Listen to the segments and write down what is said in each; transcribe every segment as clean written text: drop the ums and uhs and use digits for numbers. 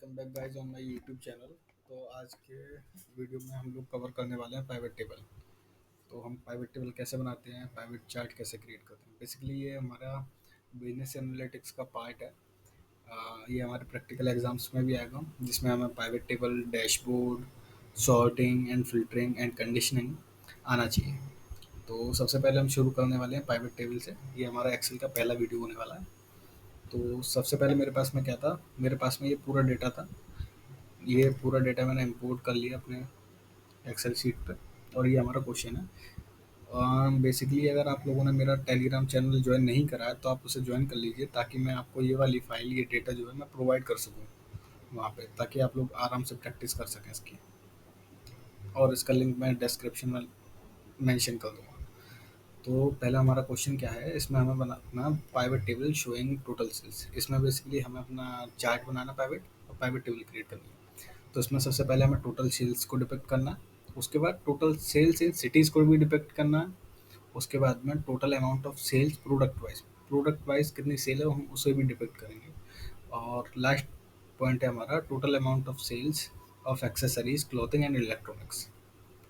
Welcome back guys on my YouTube channel. तो आज के वीडियो में हम लोग कवर करने वाले हैं पाइवेट टेबल। तो हम पाइवेट टेबल कैसे बनाते हैं, पाइवेट चार्ट कैसे क्रिएट करते हैं। बेसिकली ये हमारा बिजनेस एनालिटिक्स का पार्ट है। ये हमारे प्रैक्टिकल एग्जाम्स में भी आएगा, जिसमें हमें pivot table, dashboard, sorting and filtering and conditioning आना चाहिए। तो सबसे पहले हम शुरू करने वाले हैं पाइवेट टेबल से। ये हमारा एक्सेल का पहला वीडियो होने वाला है। तो सबसे पहले मेरे पास में क्या था, मेरे पास में ये पूरा डेटा था। ये पूरा डेटा मैंने इंपोर्ट कर लिया अपने एक्सेल शीट पे, और ये हमारा क्वेश्चन है। बेसिकली अगर आप लोगों ने मेरा टेलीग्राम चैनल ज्वाइन नहीं करा है तो आप उसे ज्वाइन कर लीजिए, ताकि मैं आपको ये वाली फाइल, ये डेटा जो है मैं प्रोवाइड कर सकूँ वहाँ पे, ताकि आप लोग आराम से प्रैक्टिस कर सकें इसकी। और इसका लिंक मैं डिस्क्रिप्शन में मेंशन कर दूँगा। तो पहला हमारा क्वेश्चन क्या है, इसमें हमें बनाना pivot table showing total sales. इसमें बेसिकली हमें अपना चार्ट बनाना पाइवेट, और पाइवेट टेबल क्रिएट करनी है। तो इसमें सबसे पहले हमें टोटल सेल्स को डिपेक्ट करना है। उसके बाद टोटल सेल्स इन सिटीज़ को भी डिपेक्ट करना है। उसके बाद में total amount of sales product wise कितनी सेल है हम उसे भी डिपेक्ट करेंगे। और लास्ट पॉइंट है हमारा total amount of sales of accessories, clothing and electronics.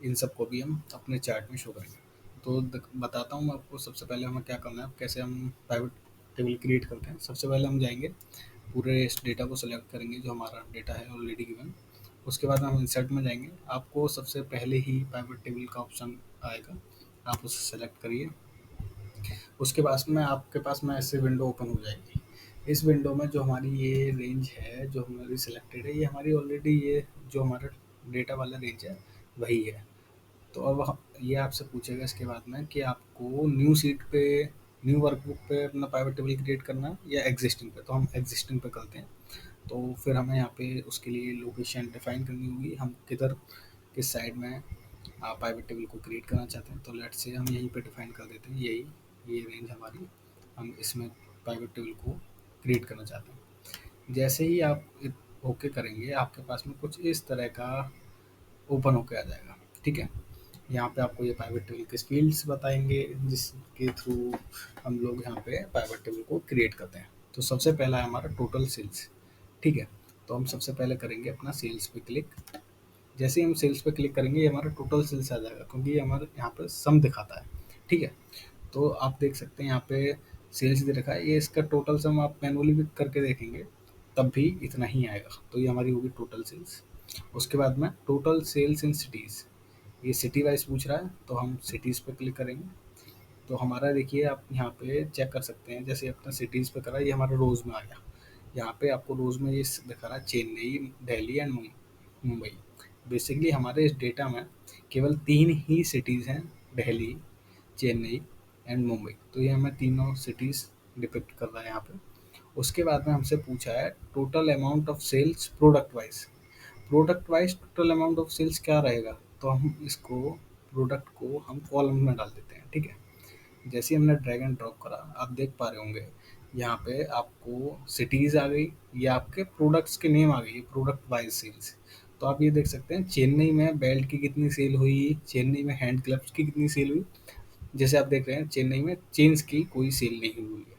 इन सबको भी हम अपने चार्ट में शो करेंगे। तो बताता हूँ मैं आपको सबसे पहले हमें क्या करना है, कैसे हम प्राइवेट टेबल क्रिएट करते हैं। सबसे पहले हम जाएंगे, पूरे इस डेटा को सेलेक्ट करेंगे जो हमारा डेटा है ऑलरेडी गिवन। उसके बाद हम इंसर्ट में जाएंगे। आपको सबसे पहले ही प्राइवेट टेबल का ऑप्शन आएगा, आप उसे सेलेक्ट करिए। उसके बाद में आपके पास में ऐसे विंडो ओपन हो जाएगी। इस विंडो में जो हमारी ये रेंज है, जो हमारी सिलेक्टेड है, ये हमारी ऑलरेडी, ये जो हमारा डेटा वाला रेंज है वही है। तो अब ये आपसे पूछेगा इसके बाद में कि आपको न्यू सीट पे, न्यू वर्कबुक पे अपना प्राइवेट टेबल क्रिएट करना है या एग्जिस्टिंग पे। तो हम एग्जिस्टिंग पे करते हैं। तो फिर हमें यहाँ पे उसके लिए लोकेशन डिफाइन करनी होगी, हम किधर, किस साइड में आप प्राइवेट टेबल को क्रिएट करना चाहते हैं। तो लेट से हम यहीं पे डिफाइन कर देते हैं, यही ये रेंज हमारी, हम इसमें प्राइवेट टेबल को क्रिएट करना चाहते हैं। जैसे ही आप ओके करेंगे, आपके पास में कुछ इस तरह का ओपन होके आ जाएगा। ठीक है, यहाँ पे आपको ये प्राइवेट टेबल के फील्ड्स बताएंगे, जिसके थ्रू हम लोग यहाँ पे प्राइवेट टेबल को क्रिएट करते हैं। तो सबसे पहला है हमारा टोटल सेल्स। ठीक है, तो हम सबसे पहले करेंगे अपना सेल्स पे क्लिक। जैसे ही हम सेल्स पे क्लिक करेंगे, ये हमारा टोटल सेल्स आ जाएगा, क्योंकि ये हमारे यहाँ पे सम दिखाता है। ठीक है, तो आप देख सकते हैं यहाँ पे सेल्स दे रखा है, ये इसका टोटल सम आप मैनुअली भी करके देखेंगे तब भी इतना ही आएगा। तो ये हमारी होगी टोटल सेल्स। उसके बाद में टोटल सेल्स इन सिटीज़, ये सिटी वाइज पूछ रहा है, तो हम सिटीज़ पे क्लिक करेंगे। तो हमारा देखिए, आप यहाँ पे चेक कर सकते हैं, जैसे अपना सिटीज़ पे करा, ये हमारा रोज़ में आ गया। यहाँ पे आपको रोज़ में ये दिखा रहा है चेन्नई, दिल्ली एंड मुंबई। बेसिकली हमारे इस डेटा में केवल 3 ही सिटीज़ हैं, दिल्ली, चेन्नई एंड मुंबई। तो ये हमें तीनों सिटीज़ डिपिक्ट कर रहा है यहाँ पे। उसके बाद में हमसे पूछा है total amount of sales product wise total amount of sales क्या रहेगा। तो हम इसको, प्रोडक्ट को हम कॉलम में डाल देते हैं। ठीक है, जैसे ही हमने ड्रैग एंड ड्रॉप करा, आप देख पा रहे होंगे यहाँ पे आपको सिटीज़ आ गई, या आपके प्रोडक्ट्स के नेम आ गई, प्रोडक्ट वाइज सेल्स। तो आप ये देख सकते हैं चेन्नई में बेल्ट की कितनी सेल हुई, चेन्नई में हैंड ग्लव्स की कितनी सेल हुई। जैसे आप देख रहे हैं चेन्नई में चेन्स की कोई सेल नहीं हुई है।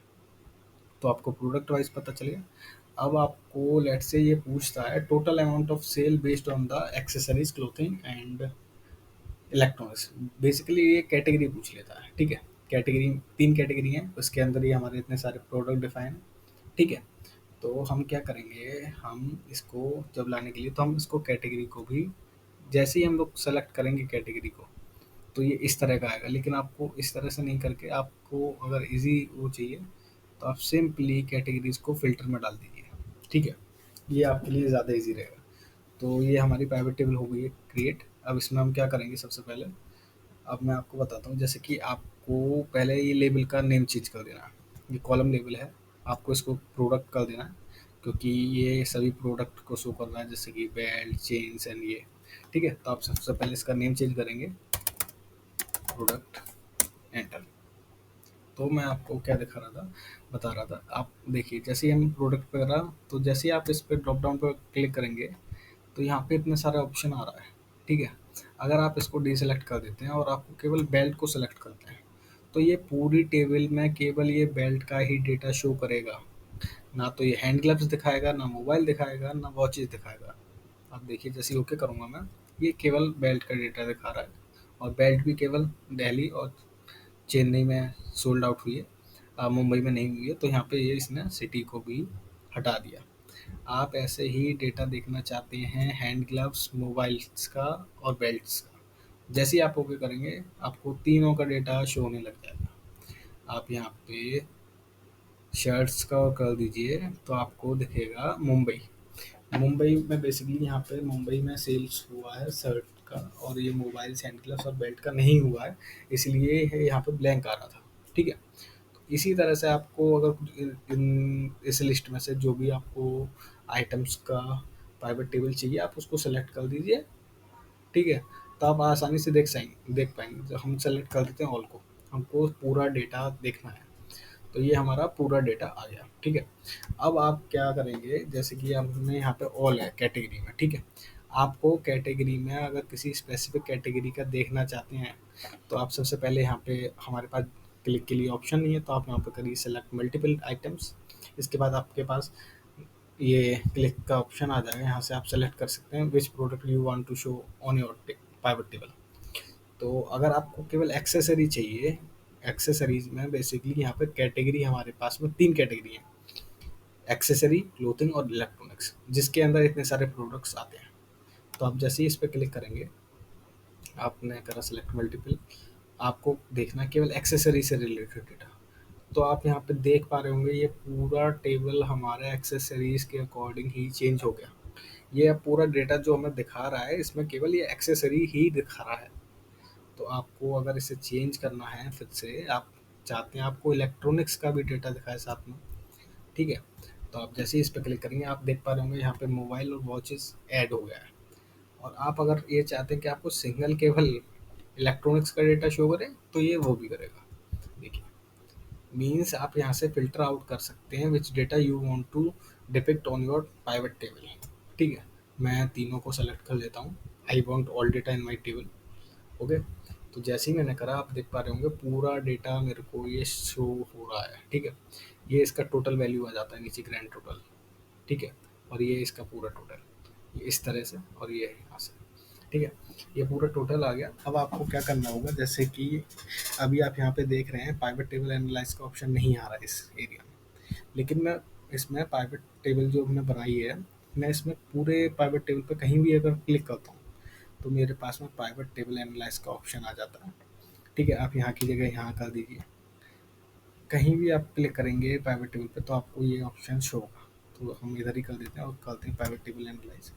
तो आपको प्रोडक्ट वाइज पता चलेगा। अब आपको लेट से ये पूछता है total amount of sale based on the accessories, clothing and electronics. Basically ये कैटेगरी पूछ लेता है। ठीक है, कैटेगरी, 3 कैटेगरी हैं, उसके अंदर ये हमारे इतने सारे प्रोडक्ट डिफाइन है। ठीक है, तो हम क्या करेंगे, हम इसको जब लाने के लिए, तो हम इसको कैटेगरी को भी, जैसे ही हम लोग सेलेक्ट करेंगे कैटेगरी को, तो ये इस तरह का आएगा। लेकिन आपको इस तरह से नहीं करके, आपको अगर इजी वो चाहिए, तो आप सिंपली कैटेगरीज को फ़िल्टर में डाल दीजिए। ठीक है, ये आपके लिए ज़्यादा ईज़ी रहेगा। तो ये हमारी प्राइवेट टेबल हो गई है क्रिएट। अब इसमें हम क्या करेंगे सबसे पहले, अब मैं आपको बताता हूँ। जैसे कि आपको पहले ये लेबल का नेम चेंज कर देना है। ये कॉलम लेबल है, आपको इसको प्रोडक्ट कर देना है, क्योंकि ये सभी प्रोडक्ट को शो करना है, जैसे कि बेल्ट, चेन्स एंड ये। ठीक है, तो आप सबसे पहले इसका नेम चेंज करेंगे, प्रोडक्ट, एंटर। तो मैं आपको क्या दिखा रहा था, बता रहा था। आप देखिए, जैसे ही हम प्रोडक्ट पे करा, तो जैसे ही आप इस पे ड्रॉप डाउन पर क्लिक करेंगे, तो यहाँ पे इतने सारे ऑप्शन आ रहा है। ठीक है, अगर आप इसको डीसेलेक्ट कर देते हैं और आपको केवल बेल्ट को सेलेक्ट करते हैं, तो ये पूरी टेबल में केवल ये बेल्ट का ही डेटा शो करेगा। ना तो ये हैंड ग्लव्स दिखाएगा, ना मोबाइल दिखाएगा, ना वॉचेस दिखाएगा। अब देखिए जैसे ओके करूँगा मैं, ये केवल बेल्ट का डेटा दिखा रहा है, और बेल्ट भी केवल दिल्ली और चेन्नई में सोल्ड आउट हुई है, मुंबई में नहीं हुई है, तो यहाँ पे ये इसने सिटी को भी हटा दिया। आप ऐसे ही डेटा देखना चाहते हैं हैंड ग्लव्स, मोबाइल्स का और बेल्ट्स का, जैसे ही आप ओके करेंगे आपको तीनों का डेटा शो होने लग जाएगा। आप यहाँ पे शर्ट्स का और कर दीजिए तो आपको दिखेगा मुंबई। मुंबई में बेसिकली यहाँ पे मुंबई में सेल्स हुआ है शर्ट का, और ये मोबाइल, हैंड ग्लव्स और बेल्ट का नहीं हुआ है, इसलिए यहाँ पे ब्लैंक आ रहा था। ठीक है, इसी तरह से आपको अगर कुछ इस लिस्ट में से जो भी आपको आइटम्स का प्राइवेट टेबल चाहिए आप उसको सेलेक्ट कर दीजिए। ठीक है, तो आप आसानी से देख पाएंगे। जब हम सेलेक्ट कर देते हैं ऑल को, हमको पूरा डेटा देखना है, तो ये हमारा पूरा डेटा आ गया। ठीक है, अब आप क्या करेंगे, जैसे कि हमने यहाँ पे ऑल है कैटेगरी में। ठीक है, आपको कैटेगरी में अगर किसी स्पेसिफिक कैटेगरी का देखना चाहते हैं तो आप सबसे पहले यहाँ पे हमारे पास क्लिक के लिए ऑप्शन नहीं है, तो आप यहाँ पे करिए सेलेक्ट मल्टीपल आइटम्स। इसके बाद आपके पास ये क्लिक का ऑप्शन आ जाएगा, यहाँ से आप सेलेक्ट कर सकते हैं which product you want to show on your pivot table. तो अगर आपको केवल एक्सेसरी चाहिए, एक्सेसरीज में बेसिकली यहाँ पे कैटेगरी हमारे पास में तीन कैटेगरी है, एक्सेसरी, क्लोथिंग और इलेक्ट्रॉनिक्स, जिसके अंदर इतने सारे प्रोडक्ट्स आते हैं। तो आप जैसे ही इस पर क्लिक करेंगे, आपने करा सेलेक्ट मल्टीपल, आपको देखना है केवल एक्सेसरी से रिलेटेड डेटा। तो आप यहाँ पे देख पा रहे होंगे ये पूरा टेबल हमारे एक्सेसरीज के अकॉर्डिंग ही चेंज हो गया। ये अब पूरा डेटा जो हमें दिखा रहा है इसमें केवल ये एक्सेसरी ही दिखा रहा है। तो आपको अगर इसे चेंज करना है, फिर से आप चाहते हैं आपको इलेक्ट्रॉनिक्स का भी डेटा दिखाए साथ में। ठीक है, तो आप जैसे ही इस पर क्लिक करेंगे आप देख पा रहे होंगे यहाँ पे मोबाइल और वॉचेस ऐड हो गया है। और आप अगर ये चाहते हैं कि आपको सिंगल केवल इलेक्ट्रॉनिक्स का डेटा शो करे तो ये वो भी करेगा। देखिए, मीन्स आप यहाँ से फिल्टर आउट कर सकते हैं which data you want to depict on your private table. ठीक है, मैं तीनों को सेलेक्ट कर लेता हूँ, I want all data in my table. Okay, तो जैसे ही मैंने करा आप देख पा रहे होंगे पूरा डेटा मेरे को ये शो हो रहा है। ठीक है, ये इसका टोटल वैल्यू आ जाता है नीचे, ग्रैंड टोटल। ठीक है, और ये इसका पूरा टोटल, ये इस तरह से, और ये यहाँ से। ठीक है, ये पूरा टोटल आ गया। अब आपको क्या करना होगा, जैसे कि अभी आप यहाँ पे देख रहे हैं प्राइवेट टेबल एनालाइज का ऑप्शन नहीं आ रहा है इस एरिया में, लेकिन मैं इसमें प्राइवेट टेबल जो हमने बनाई है, मैं इसमें पूरे प्राइवेट टेबल पे कहीं भी अगर क्लिक करता हूँ तो मेरे पास में प्राइवेट टेबल एनालाइज का ऑप्शन आ जाता है। ठीक है, आप यहाँ की जगह यहाँ कर दीजिए, कहीं भी आप क्लिक करेंगे प्राइवेट टेबल पे तो आपको ये ऑप्शन शो होगा। तो हम इधर ही कर देते हैं और करते हैं प्राइवेट टेबल एनालाइज।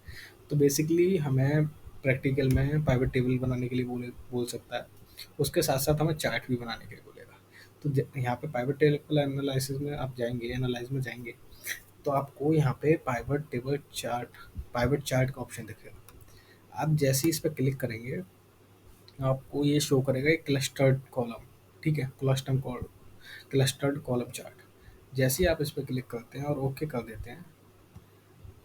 तो बेसिकली हमें प्रैक्टिकल में प्राइवेट टेबल बनाने के लिए बोल सकता है, उसके साथ साथ हमें चार्ट भी बनाने के लिए बोलेगा। तो यहाँ पे प्राइवेट टेबल एनालिसिस में आप जाएंगे, एनालाइज में जाएंगे, तो आपको यहाँ पे प्राइवेट चार्ट का ऑप्शन दिखेगा। आप जैसे ही इस पर क्लिक करेंगे आपको ये शो करेगा एक क्लस्टर्ड कॉलम। ठीक है, क्लस्टर्ड कॉलम चार्ट। जैसे ही आप इस पर क्लिक करते हैं और ओके कर देते हैं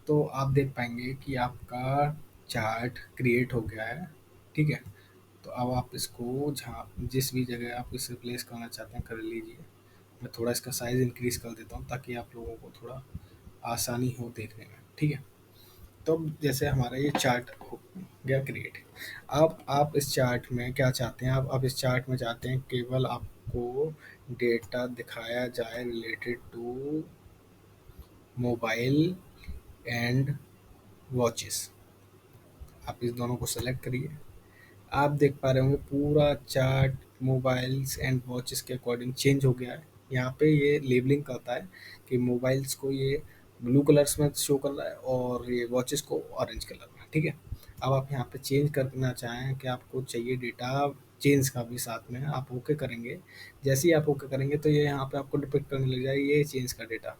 तो आप देख पाएंगे कि आपका चार्ट क्रिएट हो गया है। ठीक है, तो अब आप इसको जहाँ जिस भी जगह आप इसे प्लेस करना चाहते हैं कर लीजिए। मैं थोड़ा इसका साइज़ इंक्रीज़ कर देता हूँ ताकि आप लोगों को थोड़ा आसानी हो देखने में। ठीक है, तो जैसे हमारा ये चार्ट हो गया क्रिएट। अब आप इस चार्ट में क्या चाहते हैं, आप इस चार्ट में चाहते हैं केवल आपको डेटा दिखाया जाए related to mobile and watches. आप इस दोनों को सेलेक्ट करिए। आप देख पा रहे होंगे पूरा चार्ट मोबाइल्स एंड वॉचेस के अकॉर्डिंग चेंज हो गया है। यहाँ पे ये लेबलिंग करता है कि मोबाइल्स को ये ब्लू कलर्स में शो कर रहा है और ये वॉचेस को ऑरेंज कलर में। ठीक है, अब आप यहाँ पे चेंज करना चाहें कि आपको चाहिए डेटा चेंज का भी साथ में, आप ओके करेंगे। जैसे ही आप ओके करेंगे तो ये यहाँ पे आपको डिपेक्ट करने लग जाए ये चेंज का डेटा,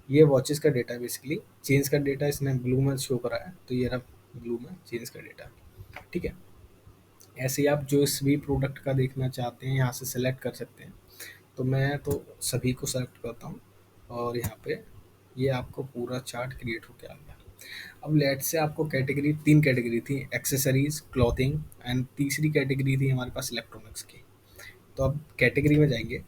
ये वॉचेस का डेटा बेसिकली चेंज का डेटा इसने ब्लू में शो करा है, तो ये रहा ब्लू में चेंज का डेटा। ठीक है, ऐसे ही आप जो इस भी प्रोडक्ट का देखना चाहते हैं यहाँ से सेलेक्ट कर सकते हैं। तो मैं तो सभी को सेलेक्ट करता हूँ और यहाँ पे ये आपको पूरा चार्ट क्रिएट होकर आ गया। अब लेट से आपको तीन कैटेगरी थी, एक्सेसरीज, क्लॉथिंग एंड तीसरी कैटेगरी थी हमारे पास इलेक्ट्रॉनिक्स की। तो अब कैटेगरी में जाएंगे,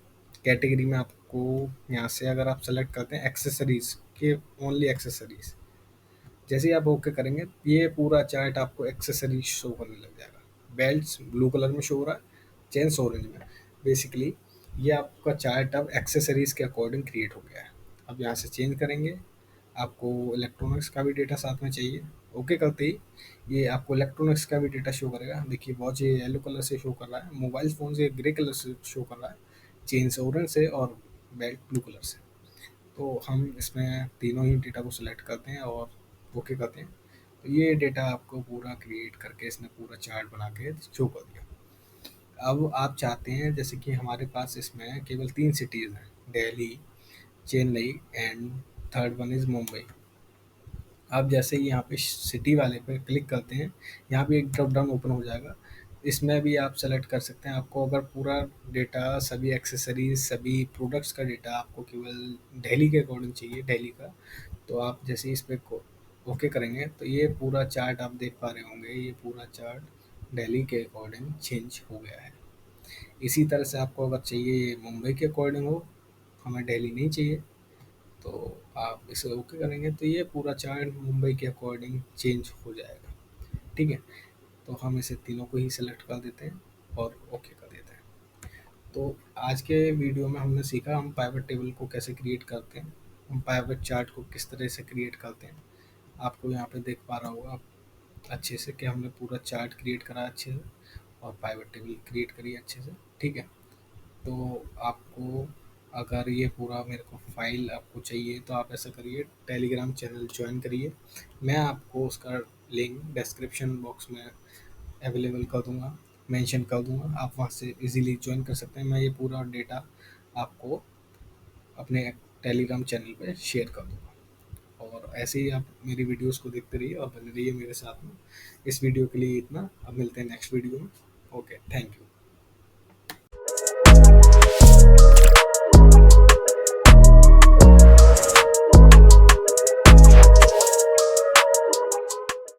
कैटेगरी में आप आपको यहाँ से अगर आप सेलेक्ट करते हैं एक्सेसरीज के, ओनली एक्सेसरीज, जैसे ही आप ओके करेंगे ये पूरा चार्ट आपको एक्सेसरीज शो करने लग जाएगा। बेल्ट ब्लू कलर में शो हो रहा है, चेन्स ऑरेंज में। बेसिकली ये आपका चार्ट अब एक्सेसरीज के अकॉर्डिंग क्रिएट हो गया है। अब यहाँ से चेंज करेंगे, आपको इलेक्ट्रॉनिक्स का भी डेटा साथ में चाहिए। ओके करते ही ये आपको इलेक्ट्रॉनिक्स का भी डेटा शो करेगा। देखिए वॉच ये येलो कलर से शो कर रहा है, मोबाइल फ़ोन ये ग्रे कलर से शो कर रहा है, चेन्स ऑरेंज से और बेल्ट ब्लू कलर से। तो हम इसमें तीनों ही डेटा को सिलेक्ट करते हैं और ओके करते हैं। तो ये डेटा आपको पूरा क्रिएट करके इसने पूरा चार्ट बना के शो कर दिया। अब आप चाहते हैं जैसे कि हमारे पास इसमें केवल 3 सिटीज़ हैं, Delhi, Chennai and third one is Mumbai. आप जैसे ही यहाँ पे सिटी वाले पे क्लिक करते हैं, यहाँ पे एक ड्रॉप डाउन ओपन हो जाएगा। इसमें भी आप सेलेक्ट कर सकते हैं, आपको अगर पूरा डेटा सभी एक्सेसरीज सभी प्रोडक्ट्स का डेटा आपको केवल दिल्ली के अकॉर्डिंग चाहिए, दिल्ली का, तो आप जैसे ही इस पे ओके करेंगे तो ये पूरा चार्ट आप देख पा रहे होंगे, ये पूरा चार्ट दिल्ली के अकॉर्डिंग चेंज हो गया है। इसी तरह से आपको अगर चाहिए ये मुंबई के अकॉर्डिंग हो, हमें दिल्ली नहीं चाहिए, तो आप इसे ओके करेंगे तो ये पूरा चार्ट मुंबई के अकॉर्डिंग चेंज हो जाएगा। ठीक है, तो हम इसे तीनों को ही सिलेक्ट कर देते हैं और ओके कर देते हैं। तो आज के वीडियो में हमने सीखा हम पाइवट टेबल को कैसे क्रिएट करते हैं, हम पाइवट चार्ट को किस तरह से क्रिएट करते हैं। आपको यहाँ पे देख पा रहा होगा आप अच्छे से कि हमने पूरा चार्ट क्रिएट करा अच्छे से और पाइवट टेबल क्रिएट करी अच्छे से। ठीक है, तो आपको अगर ये पूरा मेरे को फाइल आपको चाहिए तो आप ऐसा करिए, टेलीग्राम चैनल ज्वाइन करिए। मैं आपको उसका लिंक डिस्क्रिप्शन बॉक्स में अवेलेबल कर दूंगा, मेंशन कर दूंगा, आप वहाँ से इजीली ज्वाइन कर सकते हैं। मैं ये पूरा डेटा आपको अपने टेलीग्राम चैनल पे शेयर कर दूंगा और ऐसे ही आप मेरी वीडियोस को देखते रहिए और बने रहिए मेरे साथ में। इस वीडियो के लिए इतना, अब मिलते हैं नेक्स्ट वीडियो में। Okay, thank you.